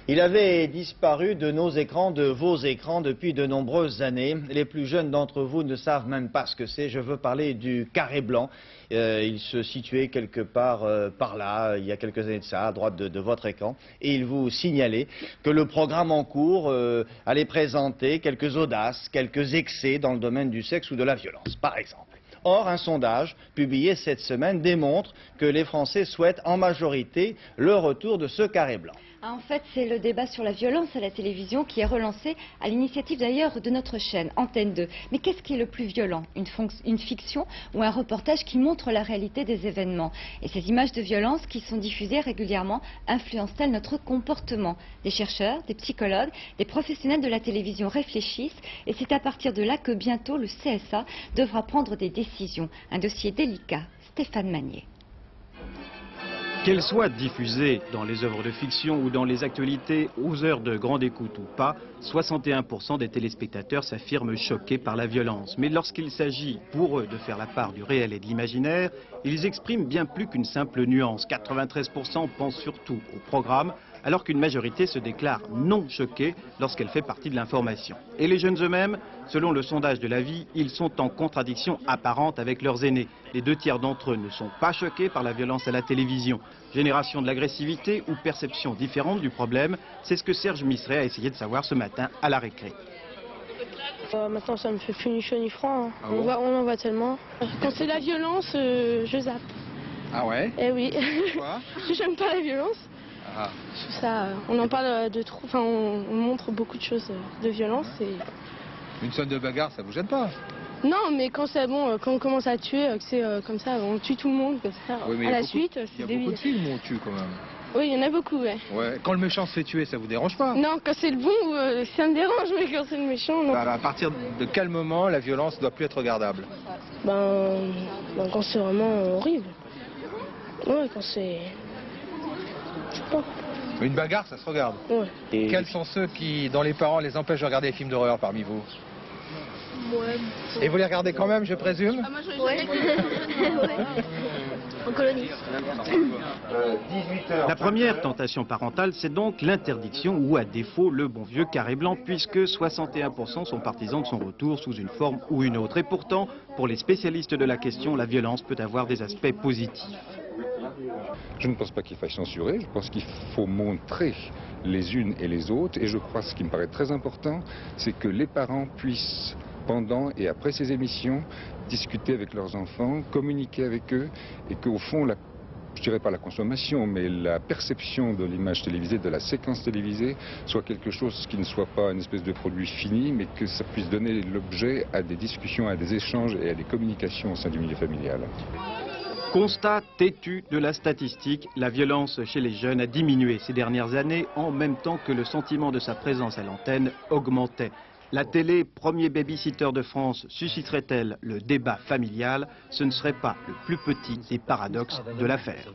Il avait disparu de nos écrans, de vos écrans depuis de nombreuses années. Les plus jeunes d'entre vous ne savent même pas ce que c'est. Je veux parler du carré blanc. Il se situait quelque part par là, il y a quelques années de ça, à droite de votre écran. Et il vous signalait que le programme en cours allait présenter quelques audaces, quelques excès dans le domaine du sexe ou de la violence, par exemple. Or, un sondage publié cette semaine démontre que les Français souhaitent en majorité le retour de ce carré blanc. En fait, c'est le débat sur la violence à la télévision qui est relancé à l'initiative d'ailleurs de notre chaîne, Antenne 2. Mais qu'est-ce qui est le plus violent? Une fiction ou un reportage qui montre la réalité des événements? Et ces images de violence qui sont diffusées régulièrement influencent-elles notre comportement? Des chercheurs, des psychologues, des professionnels de la télévision réfléchissent et c'est à partir de là que bientôt le CSA devra prendre des décisions. Un dossier délicat. Stéphane Magnier. Qu'elles soient diffusées dans les œuvres de fiction ou dans les actualités aux heures de grande écoute ou pas, 61% des téléspectateurs s'affirment choqués par la violence. Mais lorsqu'il s'agit pour eux de faire la part du réel et de l'imaginaire, ils expriment bien plus qu'une simple nuance. 93% pensent surtout au programme, alors qu'une majorité se déclare non choquée lorsqu'elle fait partie de l'information. Et les jeunes eux-mêmes, selon le sondage de la vie, ils sont en contradiction apparente avec leurs aînés. Les 2/3 d'entre eux ne sont pas choqués par la violence à la télévision. Génération de l'agressivité ou perception différente du problème, c'est ce que Serge Misseret a essayé de savoir ce matin à la récré. Maintenant ça me fait plus ni chaud ni froid. Hein. Ah bon? On en voit tellement. Quand c'est la violence, je zappe. Ah ouais? Eh oui. Pourquoi? J'aime pas la violence. Ah. Ça, on en parle de trop. Enfin, on montre beaucoup de choses de violence. Et... Une scène de bagarre, ça vous gêne pas? Non, mais quand c'est bon, quand on commence à tuer, que c'est comme ça, on tue tout le monde. Comme ça, Oui, mais à la beaucoup, suite, il y c'est a débile. beaucoup de films où on tue quand même. Oui, il y en a beaucoup, ouais. Ouais. Quand le méchant se fait tuer, ça vous dérange pas? Non, quand c'est le bon, ça me dérange, mais quand c'est le méchant, non. À partir de quel moment la violence doit plus être regardable? Ben quand c'est vraiment horrible. Ouais, quand c'est... Je sais pas. Une bagarre, ça se regarde. Ouais. Et quels sont ceux qui, dont les parents les empêchent de regarder les films d'horreur parmi vous? Ouais. Et vous les regardez quand même, je présume? Ouais. En colonie. La première tentation parentale, c'est donc l'interdiction ou à défaut le bon vieux carré blanc, puisque 61% sont partisans de son retour sous une forme ou une autre. Et pourtant, pour les spécialistes de la question, la violence peut avoir des aspects positifs. Je ne pense pas qu'il faille censurer, je pense qu'il faut montrer les unes et les autres. Et je crois, ce qui me paraît très important, c'est que les parents puissent, pendant et après ces émissions, discuter avec leurs enfants, communiquer avec eux, et qu'au fond, je dirais pas la consommation, mais la perception de l'image télévisée, de la séquence télévisée, soit quelque chose qui ne soit pas une espèce de produit fini, mais que ça puisse donner l'objet à des discussions, à des échanges et à des communications au sein du milieu familial. Constat têtu de la statistique, la violence chez les jeunes a diminué ces dernières années en même temps que le sentiment de sa présence à l'antenne augmentait. La télé, premier baby-sitter de France, susciterait-elle le débat familial? Ce ne serait pas le plus petit des paradoxes de l'affaire.